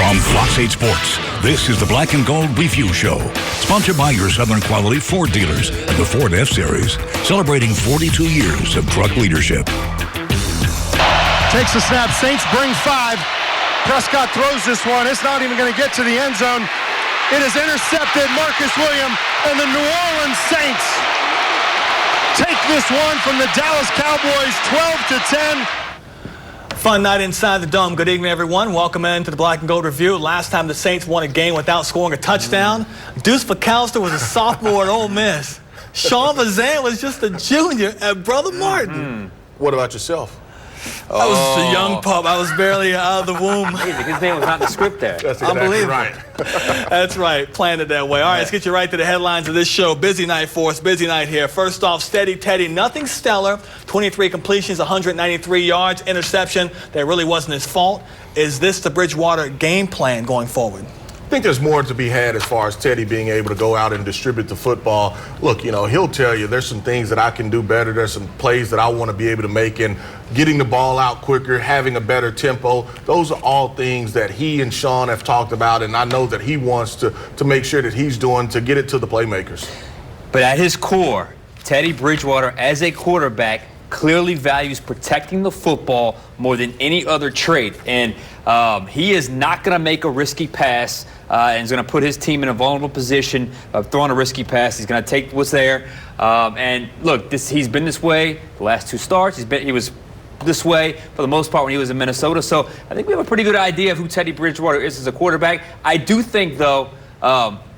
From Fox 8 Sports, this is the Black and Gold Review Show, sponsored by your Southern Quality Ford dealers and the Ford F-Series, celebrating 42 years of truck leadership. Takes the snap. Saints bring 5. Prescott throws this one. It's not even going to get to the end zone. It is intercepted. Marcus Williams and the New Orleans Saints take this one from the Dallas Cowboys 12-10. Fun night inside the Dome. Good evening, everyone. Welcome into the Black and Gold Review. Last time the Saints won a game without scoring a touchdown, Deuce McAllister was a sophomore at Ole Miss. Sean Vazan was just a junior at Brother Martin. What about yourself? I was just a young pup. I was barely out of the womb. His name was not in the script there. That's exactly Unbelievable. right. That's right. Planned it that way. All right, let's get you right to the headlines of this show. Busy night for us. Busy night here. First off, Steady Teddy. Nothing stellar. 23 completions, 193 yards. Interception that really wasn't his fault. Is this the Bridgewater game plan going forward? I think there's more to be had as far as Teddy being able to go out and distribute the football. Look, you know, he'll tell you there's some things that I can do better. There's some plays that I want to be able to make, and getting the ball out quicker, having a better tempo. Those are all things that he and Sean have talked about, and I know that he wants to make sure that he's doing to get it to the playmakers. But at his core, Teddy Bridgewater, as a quarterback, clearly values protecting the football more than any other trait. And he is not going to make a risky pass and is going to put his team in a vulnerable position of throwing a risky pass. He's going to take what's there. And look, he's been this way the last 2 starts. He was this way for the most part when he was in Minnesota. So I think we have a pretty good idea of who Teddy Bridgewater is as a quarterback. I do think, though,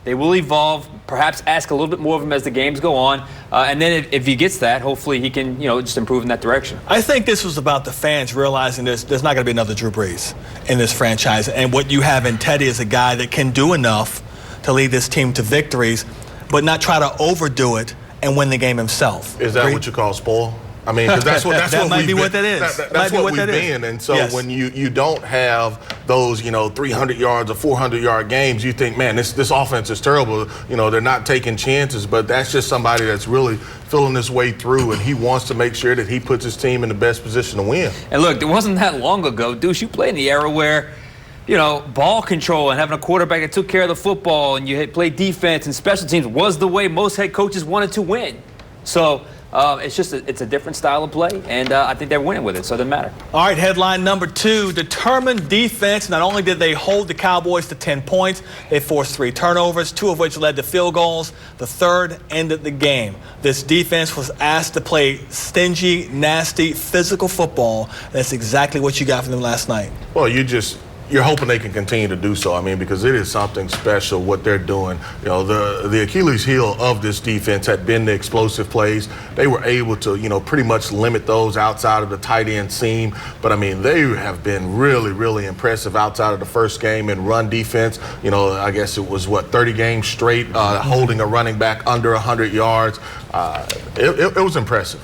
they will evolve, perhaps ask a little bit more of him as the games go on. And then if he gets that, hopefully he can, just improve in that direction. I think this was about the fans realizing there's not going to be another Drew Brees in this franchise. And what you have in Teddy is a guy that can do enough to lead this team to victories, but not try to overdo it and win the game himself. Is that what you call spoil? I mean, because that's what what that is. That's what we've been. And so when you don't have those 300 yards or 400-yard games, you think, man, this offense is terrible. They're not taking chances, but that's just somebody that's really feeling his way through, and he wants to make sure that he puts his team in the best position to win. And look, it wasn't that long ago, Deuce, you played in the era where ball control and having a quarterback that took care of the football and you played defense and special teams was the way most head coaches wanted to win. So it's a different style of play, and I think they're winning with it, so it doesn't matter. All right, headline number 2, determined defense. Not only did they hold the Cowboys to 10 points, they forced 3 turnovers, 2 of which led to field goals. The third ended the game. This defense was asked to play stingy, nasty, physical football. That's exactly what you got from them last night. Well, you're hoping they can continue to do so. I mean, because it is something special what they're doing. The Achilles heel of this defense had been the explosive plays. They were able to, pretty much limit those outside of the tight end seam. But I mean, they have been really, really impressive outside of the first game in run defense. I guess it was 30 games straight, holding a running back under 100 yards. It was impressive.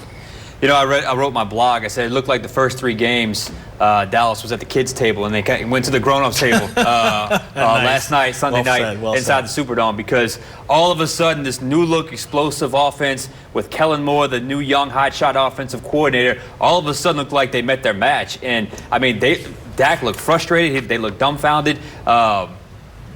I wrote my blog. I said it looked like the first 3 games Dallas was at the kids' table, and they went to the grown-ups table last night, Sunday night, inside the Superdome, because all of a sudden this new-look explosive offense with Kellen Moore, the new young hotshot offensive coordinator, all of a sudden looked like they met their match. And, I mean, Dak looked frustrated. They looked dumbfounded.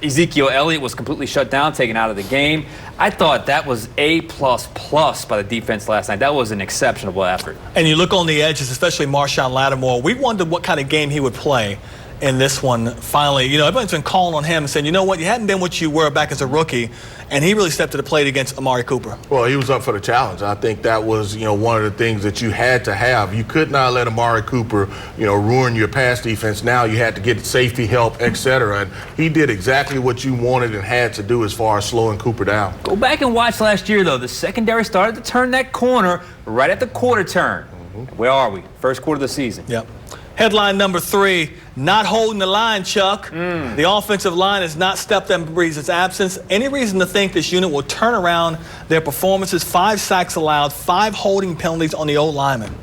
Ezekiel Elliott was completely shut down, taken out of the game. I thought that was A++ by the defense last night. That was an exceptional effort. And you look on the edges, especially Marshawn Lattimore. We wondered what kind of game he would play in this one. Finally, everyone's been calling on him and saying, you know what, you hadn't been what you were back as a rookie. And he really stepped to the plate against Amari Cooper. Well, he was up for the challenge. I think that was, one of the things that you had to have. You could not let Amari Cooper, ruin your pass defense. Now you had to get safety help, et cetera. And he did exactly what you wanted and had to do as far as slowing Cooper down. Go back and watch last year, though. The secondary started to turn that corner right at the quarter turn. Where are we? First quarter of the season. Yep. Headline number 3, not holding the line, Chuck. The offensive line has not stepped in Brees' absence. Any reason to think this unit will turn around their performances? 5 sacks allowed, 5 holding penalties on the old linemen.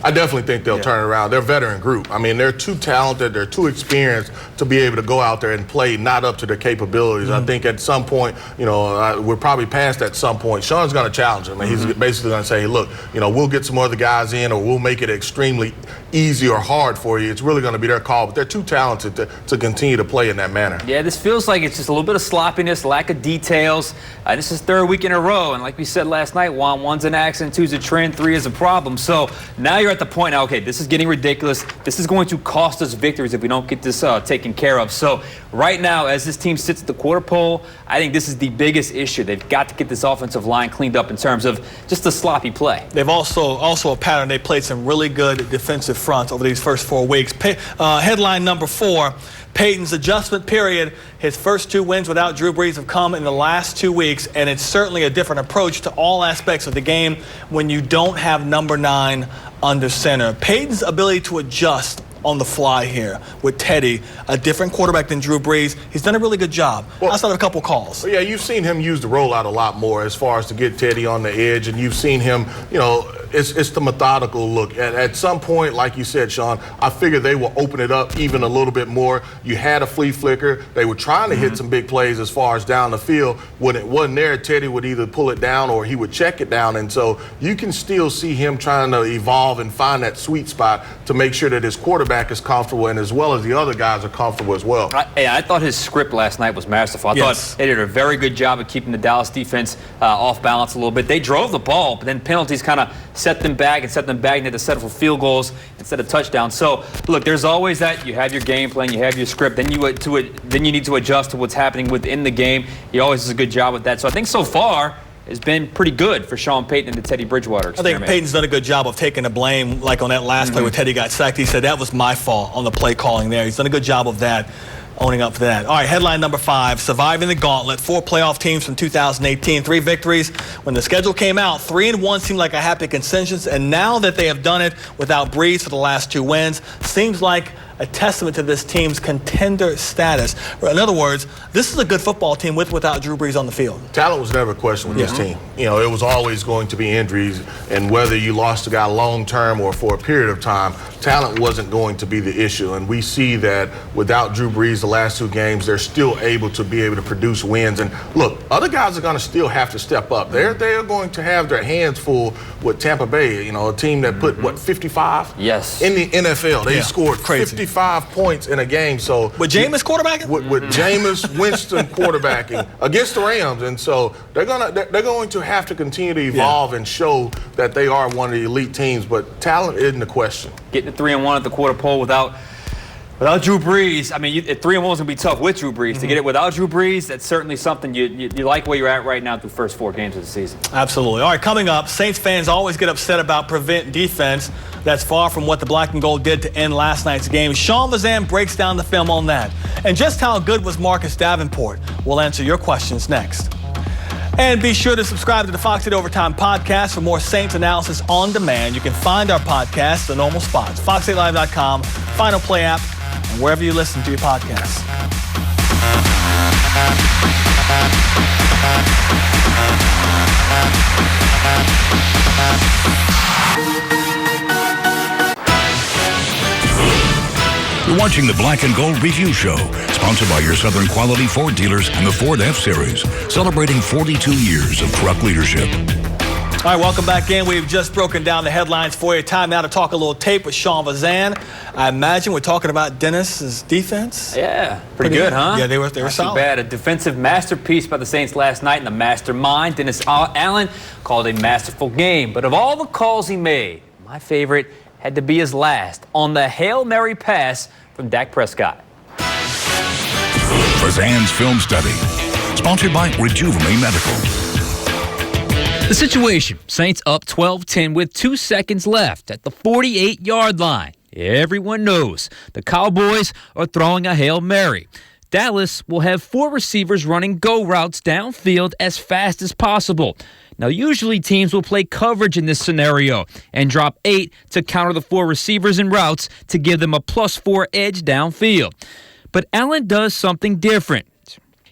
I definitely think they'll turn it around. They're a veteran group. I mean, they're too talented, they're too experienced to be able to go out there and play not up to their capabilities. I think at some point, we're probably past at some point. Sean's going to challenge him, and he's basically going to say, look, we'll get some other guys in, or we'll make it extremely easy or hard for you. It's really going to be their call, but they're too talented to continue to play in that manner. Yeah, this feels like it's just a little bit of sloppiness, lack of details. This is third week in a row, and like we said last night, one's an accident, two's a trend, three is a problem. So now you're at the point now, okay, this is getting ridiculous. This is going to cost us victories if we don't get this taken care of. So right now, as this team sits at the quarter pole, I think this is the biggest issue. They've got to get this offensive line cleaned up in terms of just the sloppy play. They've also a pattern. They played some really good defensive fronts over these first 4 weeks. Headline number 4. Peyton's adjustment period. His first 2 wins without Drew Brees have come in the last 2 weeks, and it's certainly a different approach to all aspects of the game when you don't have number 9 under center. Peyton's ability to adjust on the fly here with Teddy, a different quarterback than Drew Brees. He's done a really good job. Outside of a couple calls. Yeah, you've seen him use the rollout a lot more as far as to get Teddy on the edge, and you've seen him, it's the methodical look. At some point, like you said, Sean, I figured they will open it up even a little bit more. You had a flea flicker. They were trying to hit some big plays as far as down the field. When it wasn't there, Teddy would either pull it down or he would check it down. And so you can still see him trying to evolve and find that sweet spot to make sure that his quarterback is comfortable, and as well as the other guys are comfortable as well. I thought his script last night was masterful. I thought they did a very good job of keeping the Dallas defense off balance a little bit. They drove the ball, but then penalties kind of set them back, and they had to settle for field goals instead of touchdowns. So, look, there's always that. You have your game plan, you have your script, then you need to adjust to what's happening within the game. He always does a good job with that. So I think so far, has been pretty good for Sean Payton and the Teddy Bridgewater experiment. I think Payton's done a good job of taking the blame, like on that last play where Teddy got sacked. He said, that was my fault on the play calling there. He's done a good job of that, owning up for that. All right, headline number 5, surviving the gauntlet. 4 playoff teams from 2018, 3 victories. When the schedule came out, 3-1 seemed like a happy consensus, and now that they have done it without Brees for the last 2 wins, seems like a testament to this team's contender status. In other words, this is a good football team with without Drew Brees on the field. Talent was never a question with this team. It was always going to be injuries, and whether you lost a guy long term or for a period of time, talent wasn't going to be the issue. And we see that without Drew Brees the last 2 games, they're still able to produce wins. And look, other guys are going to still have to step up. They're going to have their hands full with Tampa Bay, a team that put, 55? Yes. In the NFL. They scored 55 points in a game. So with Jameis quarterbacking? With Jameis Winston quarterbacking against the Rams. And so they're going to have to continue to evolve and show that they are one of the elite teams. But talent isn't the question. Getting to 3-1 at the quarter pole without Drew Brees, I mean, 3-1 is going to be tough with Drew Brees. To get it without Drew Brees, that's certainly something you like where you're at right now through the first 4 games of the season. Absolutely. All right, coming up, Saints fans always get upset about prevent defense. That's far from what the Black and Gold did to end last night's game. Sean Vazan breaks down the film on that. And just how good was Marcus Davenport? We'll answer your questions next. And be sure to subscribe to the Fox 8 Overtime podcast for more Saints analysis on demand. You can find our podcast, the normal spots, fox8live.com, Final Play app, and wherever you listen to your podcasts. You're watching the Black and Gold Review Show, sponsored by your Southern Quality Ford dealers and the Ford F-Series, celebrating 42 years of truck leadership. All right, welcome back in. We've just broken down the headlines for you. Time now to talk a little tape with Sean Vazan. I imagine we're talking about Dennis's defense. Yeah, pretty good, huh? Yeah, they were Not solid. Too bad. A defensive masterpiece by the Saints last night, and the mastermind, Dennis Allen, called a masterful game. But of all the calls he made, my favorite had to be his last on the Hail Mary pass from Dak Prescott. Vazan's Film Study, sponsored by Rejuvenate Medical. The situation, Saints up 12-10 with 2 seconds left at the 48-yard line. Everyone knows the Cowboys are throwing a Hail Mary. Dallas will have 4 receivers running go routes downfield as fast as possible. Now, usually teams will play coverage in this scenario and drop 8 to counter the 4 receivers and routes to give them a +4 edge downfield. But Allen does something different.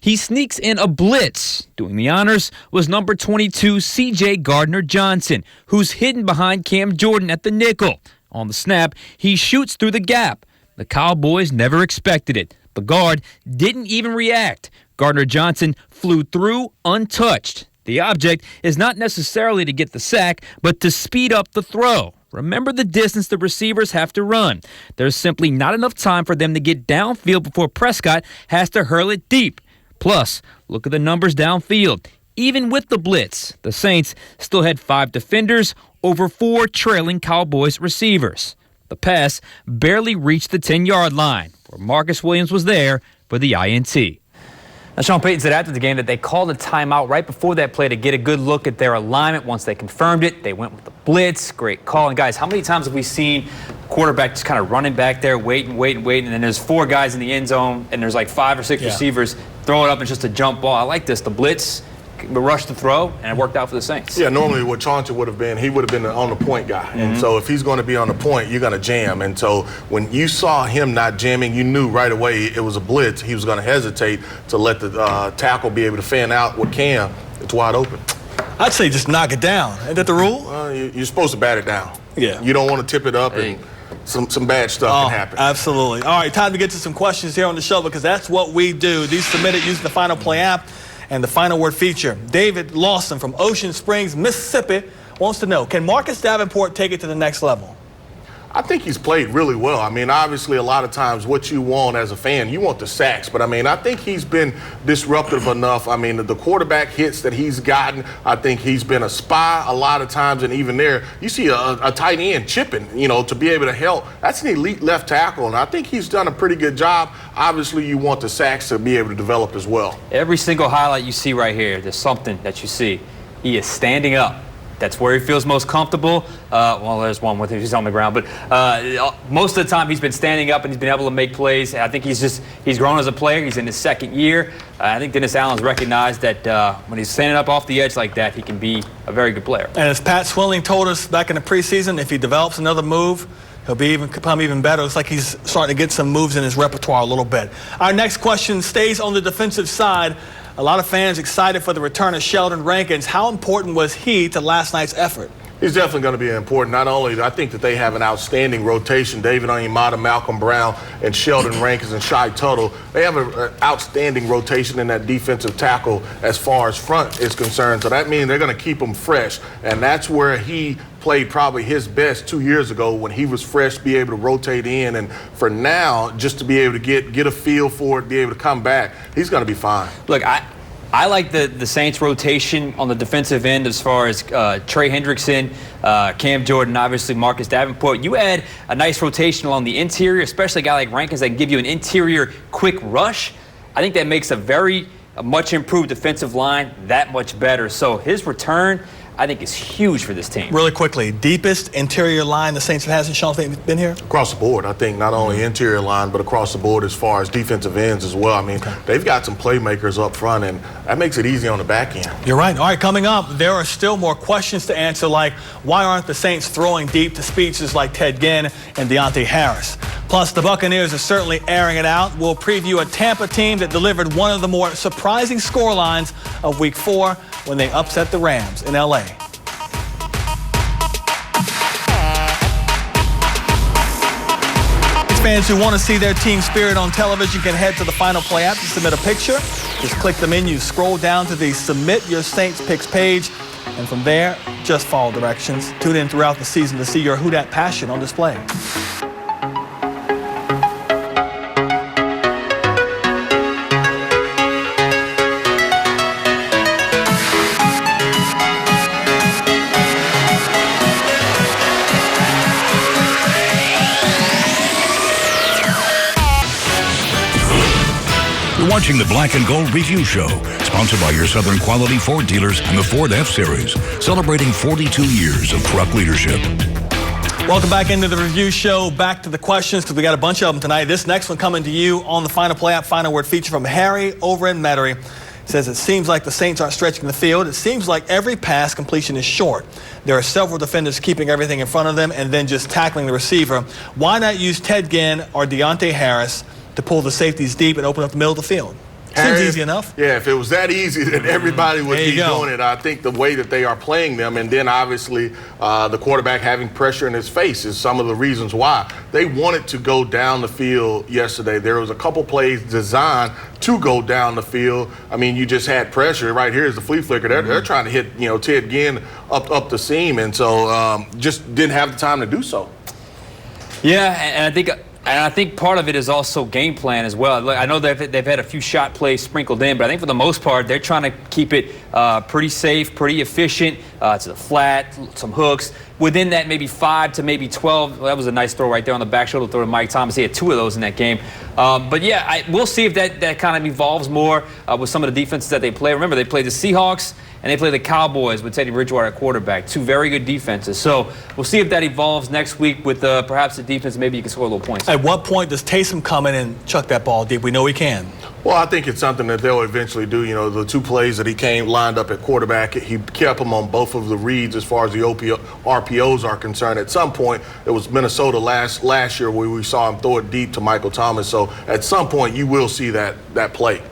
He sneaks in a blitz. Doing the honors was number 22, C.J. Gardner-Johnson, who's hidden behind Cam Jordan at the nickel. On the snap, he shoots through the gap. The Cowboys never expected it. The guard didn't even react. Gardner Johnson flew through untouched. The object is not necessarily to get the sack, but to speed up the throw. Remember the distance the receivers have to run. There's simply not enough time for them to get downfield before Prescott has to hurl it deep. Plus, look at the numbers downfield. Even with the blitz, the Saints still had 5 defenders over 4 trailing Cowboys receivers. The pass barely reached the 10-yard line, where Marcus Williams was there for the INT. Now, Sean Payton said after the game that they called a timeout right before that play to get a good look at their alignment. Once they confirmed it, they went with the blitz. Great call. And, guys, how many times have we seen quarterback just kind of running back there, waiting, and then there's 4 guys in the end zone, and there's like 5 or 6 receivers, throw it up and just a jump ball. I like this. The blitz, the rush to throw, and it worked out for the Saints. Yeah, normally what Chauncey would have been, he would have been the on-the-point guy. And so if he's going to be on the point, you're going to jam. And so when you saw him not jamming, you knew right away it was a blitz. He was going to hesitate to let the tackle be able to fan out with Cam. It's wide open. I'd say just knock it down. Isn't that the rule? You're supposed to bat it down. Yeah. You don't want to tip it up and some bad stuff can happen. Absolutely. All right, time to get to some questions here on the show because that's what we do. These submitted using the Final Play app. And the final word feature, David Lawson from Ocean Springs, Mississippi, wants to know, can Marcus Davenport take it to the next level? I think he's played really well. I mean, obviously, a lot of times what you want as a fan, you want the sacks. But, I mean, I think he's been disruptive enough. I mean, the quarterback hits that he's gotten, I think he's been a spy a lot of times. And even there, you see a tight end chipping, to be able to help. That's an elite left tackle. And I think he's done a pretty good job. Obviously, you want the sacks to be able to develop as well. Every single highlight you see right here, there's something that you see. He is standing up. That's where he feels most comfortable. Well, there's one with him. He's on the ground. But most of the time, he's been standing up and he's been able to make plays. I think he's grown as a player. He's in his 2nd year. I think Dennis Allen's recognized that when he's standing up off the edge like that, he can be a very good player. And as Pat Swilling told us back in the preseason, if he develops another move, he'll become even better. It's like he's starting to get some moves in his repertoire a little bit. Our next question stays on the defensive side. A lot of fans excited for the return of Sheldon Rankins. How important was he to last night's effort? He's definitely going to be important. Not only, I think that they have an outstanding rotation. David Onyemata, Malcolm Brown, and Sheldon Rankins and Shai Tuttle. They have an outstanding rotation in that defensive tackle as far as front is concerned. So that means they're going to keep him fresh. And that's where he played probably his best 2 years ago when he was fresh, be able to rotate in. And for now, just to be able to get a feel for it, be able to come back, he's going to be fine. Look, I like the Saints rotation on the defensive end as far as Trey Hendrickson, Cam Jordan, obviously Marcus Davenport. You add a nice rotation along the interior, especially a guy like Rankins that can give you an interior quick rush. I think that makes a much improved defensive line that much better. So his return, I think, is huge for this team. Really quickly, deepest interior line the Saints have had since Sean Payton been here? Across the board, I think not only interior line, but across the board as far as defensive ends as well. I mean, they've got some playmakers up front, and that makes it easy on the back end. You're right. All right, coming up, there are still more questions to answer, like why aren't the Saints throwing deep to speeches like Ted Ginn and Deontay Harris? Plus, the Buccaneers are certainly airing it out. We'll preview a Tampa team that delivered one of the more surprising scorelines of Week 4 when they upset the Rams in L.A. Fans who want to see their team spirit on television can head to the Final Play app to submit a picture. Just click the menu, scroll down to the Submit Your Saints Picks page, and from there, just follow directions. Tune in throughout the season to see your Who Dat passion on display. Watching the Black and Gold Review Show, sponsored by your Southern Quality Ford dealers and the Ford F-Series, celebrating 42 years of truck leadership. Welcome back into the Review Show. Back to the questions, because we got a bunch of them tonight. This next one coming to you on the Final Play app, final word feature from Harry over in Metairie. Says it seems like the Saints aren't stretching the field. It seems like every pass completion is short. There are several defenders keeping everything in front of them and then just tackling the receiver. Why not use Ted Ginn or Deontay Harris to pull the safeties deep and open up the middle of the field? Seems easy enough. Yeah, if it was that easy, then everybody would be doing it. I think the way that they are playing them, and then obviously the quarterback having pressure in his face is some of the reasons why. They wanted to go down the field yesterday. There was a couple plays designed to go down the field. I mean, you just had pressure. Right here is the flea flicker. They're trying to hit, Ted Ginn up the seam, and so just didn't have the time to do so. Yeah, and I think part of it is also game plan as well. I know they've had a few shot plays sprinkled in, but I think for the most part, they're trying to keep it pretty safe, pretty efficient. It's a flat, some hooks. Within that, maybe 5 to maybe 12. Well, that was a nice throw right there on the back shoulder throw to Mike Thomas. He had 2 of those in that game. But yeah, we'll see if that kind of evolves more with some of the defenses that they play. Remember, they play the Seahawks and they play the Cowboys with Teddy Bridgewater at quarterback. 2 very good defenses. So we'll see if that evolves next week with perhaps the defense. Maybe you can score a little points. At what point does Taysom come in and chuck that ball deep? We know he can. Well, I think it's something that they'll eventually do. The 2 plays that he lined up at quarterback, he kept them on both of the reads as far as the RPOs are concerned. At some point, it was Minnesota last year where we saw him throw it deep to Michael Thomas. So at some point, you will see that play.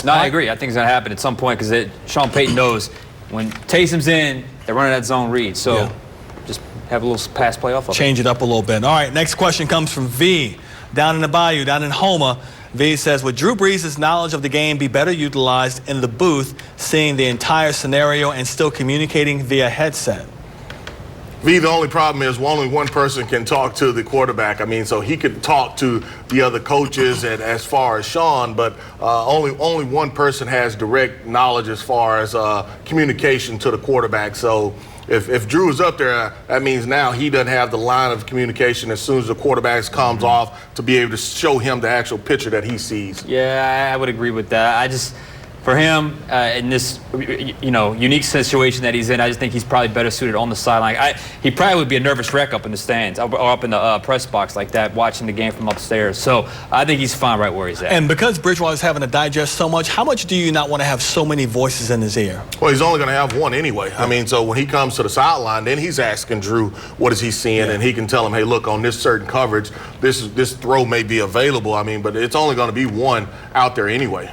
No, I agree. I think it's going to happen at some point because Sean Payton knows when Taysom's in, they're running that zone read. So just have a little pass play off of it. Change it up a little bit. All right, next question comes from V down in the Bayou, down in Houma. V says, would Drew Brees' knowledge of the game be better utilized in the booth, seeing the entire scenario and still communicating via headset? V, the only problem is only one person can talk to the quarterback. I mean, so he could talk to the other coaches and as far as Sean, but only one person has direct knowledge as far as communication to the quarterback. So if Drew is up there, that means now he doesn't have the line of communication as soon as the quarterback comes off to be able to show him the actual picture that he sees. Yeah, I would agree with that. For him, in this unique situation that he's in, I just think he's probably better suited on the sideline. He probably would be a nervous wreck up in the stands or up in the press box like that, watching the game from upstairs. So I think he's fine right where he's at. And because Bridgewater's having to digest so much, how much do you not want to have so many voices in his ear? Well, he's only going to have one anyway. I mean, so when he comes to the sideline, then he's asking Drew what is he seeing, and he can tell him, hey, look, on this certain coverage, this throw may be available. I mean, but it's only going to be one out there anyway.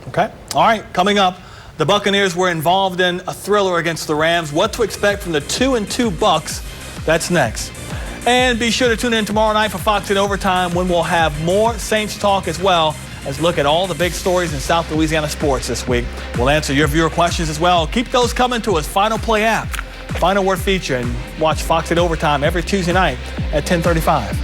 Okay. All right. Coming up, the Buccaneers were involved in a thriller against the Rams. What to expect from the 2-2 Bucs? That's next. And be sure to tune in tomorrow night for Fox in Overtime when we'll have more Saints talk as well as look at all the big stories in South Louisiana sports this week. We'll answer your viewer questions as well. Keep those coming to us. Final Play app, Final Word feature, and watch Fox in Overtime every Tuesday night at 10:35.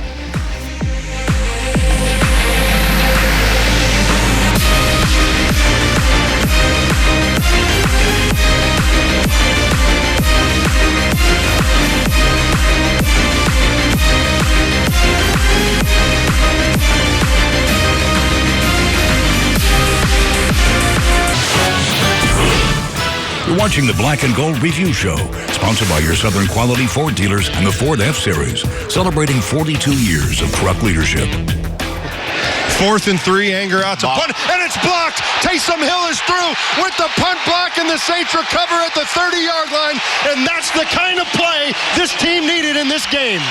You're watching the Black and Gold Review Show, sponsored by your Southern Quality Ford dealers and the Ford F-Series, celebrating 42 years of truck leadership. 4th and 3, Anger out to punt, and it's blocked. Taysom Hill is through with the punt block, and the Saints recover at the 30-yard line, and that's the kind of play this team needed in this game.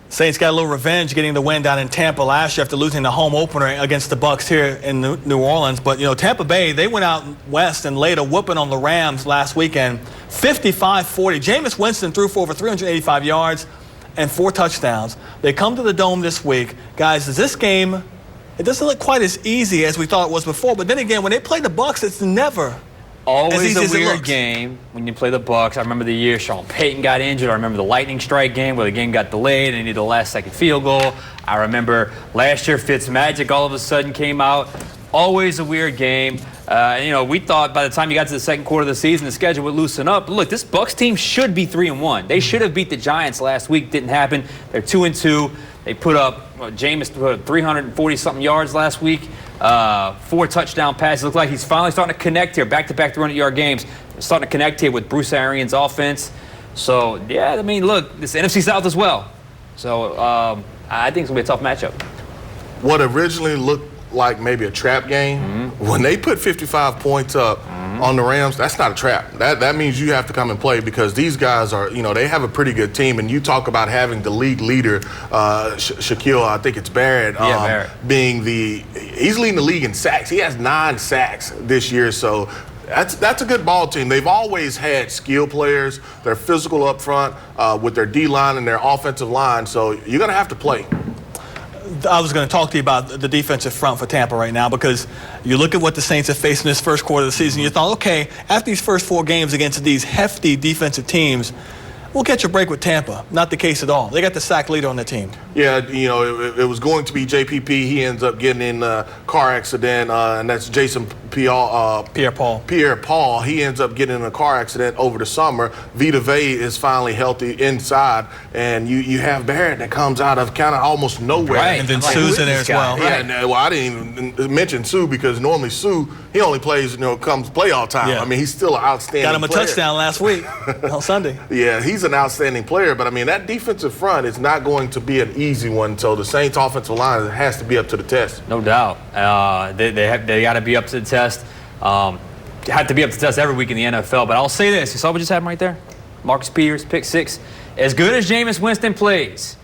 Saints got a little revenge getting the win down in Tampa last year after losing the home opener against the Bucs here in New Orleans. But, Tampa Bay, they went out west and laid a whooping on the Rams last weekend, 55-40. Jameis Winston threw for over 385 yards and 4 touchdowns. They come to the Dome this week. Guys, this game, it doesn't look quite as easy as we thought it was before. But then again, when they play the Bucs, it's never always a weird game when you play the Bucs. I remember the year Sean Payton got injured. I remember the lightning strike game where the game got delayed and he needed the last-second field goal. I remember last year Fitzmagic all of a sudden came out. Always a weird game. We thought by the time you got to the second quarter of the season, the schedule would loosen up. But look, this Bucs team should be 3-1. They should have beat the Giants last week. Didn't happen. They're 2-2. They put up, Jameis put up 340-something yards last week. 4 touchdown passes. Look like he's finally starting to connect here. Back-to-back 300-yard games. Starting to connect here with Bruce Arians' offense. So, yeah, I mean, look, this NFC South as well. So, I think it's going to be a tough matchup. What originally looked like maybe a trap game, when they put 55 points up on the Rams, that's not a trap. That means you have to come and play because these guys are, they have a pretty good team. And you talk about having the league leader, Shaquille, I think it's Barrett, Barrett, being the he's leading the league in sacks. He has 9 sacks this year, so that's a good ball team. They've always had skill players. They're physical up front with their D-line and their offensive line, so you're going to have to play. I was going to talk to you about the defensive front for Tampa right now, because you look at what the Saints have faced in this first quarter of the season. You thought, okay, after these first 4 games against these hefty defensive teams, we'll catch a break with Tampa. Not the case at all. They got the sack leader on the team. Yeah, you know, it was going to be JPP. He ends up getting in a car accident, and that's Jason Pierre-Paul. He ends up getting in a car accident over the summer. Vita Vea is finally healthy inside, and you have Barrett that comes out of kind of almost nowhere. Right, and then Sue's in there as well. Yeah, well, I didn't even mention Sue, because normally Sue, he only plays, comes play all time. Yeah. I mean, he's still an outstanding player. Got him a touchdown last week on Sunday. Yeah, he's an outstanding player, but I mean, that defensive front is not going to be an easy one, so the Saints offensive line has to be up to the test. No doubt. They got to be up to the test. Have to be up to the test every week in the NFL, but I'll say this. You saw what just happened right there? Marcus Peters, pick 6. As good as Jameis Winston plays,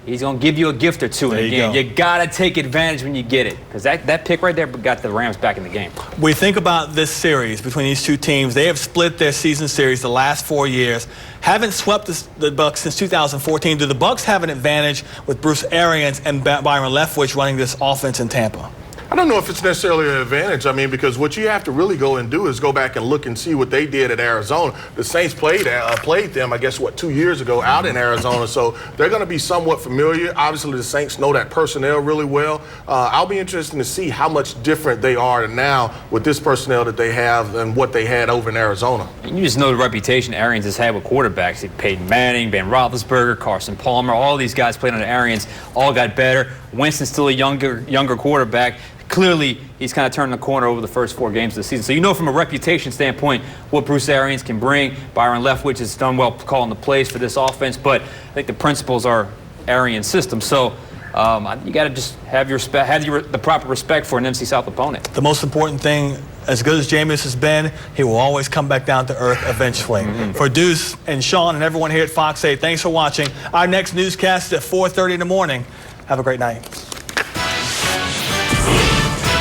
he's going to give you a gift or two in the game. You got to take advantage when you get it, because that pick right there got the Rams back in the game. We think about this series between these two teams. They have split their season series the last 4 years. Haven't swept the Bucs since 2014. Do the Bucs have an advantage with Bruce Arians and Byron Leftwich running this offense in Tampa? I don't know if it's necessarily an advantage. I mean, because what you have to really go and do is go back and look and see what they did at Arizona. The Saints played them, I guess, 2 years ago out in Arizona. So they're going to be somewhat familiar. Obviously, the Saints know that personnel really well. I'll be interested to see how much different they are now with this personnel that they have than what they had over in Arizona. And you just know the reputation Arians has had with quarterbacks. He Peyton Manning, Ben Roethlisberger, Carson Palmer. All these guys played under Arians, all got better. Winston's still a younger quarterback. Clearly, he's kind of turned the corner over the first 4 games of the season. So you know from a reputation standpoint what Bruce Arians can bring. Byron Leftwich has done well calling the plays for this offense, but I think the principles are Arians' system. So you got to just have the proper respect for an NFC South opponent. The most important thing, as good as Jameis has been, he will always come back down to earth eventually. For Deuce and Sean and everyone here at Fox 8, thanks for watching. Our next newscast is at 4:30 in the morning. Have a great night.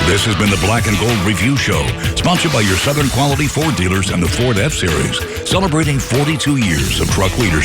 This has been the Black and Gold Review Show, sponsored by your Southern Quality Ford dealers and the Ford F-Series, celebrating 42 years of truck leadership.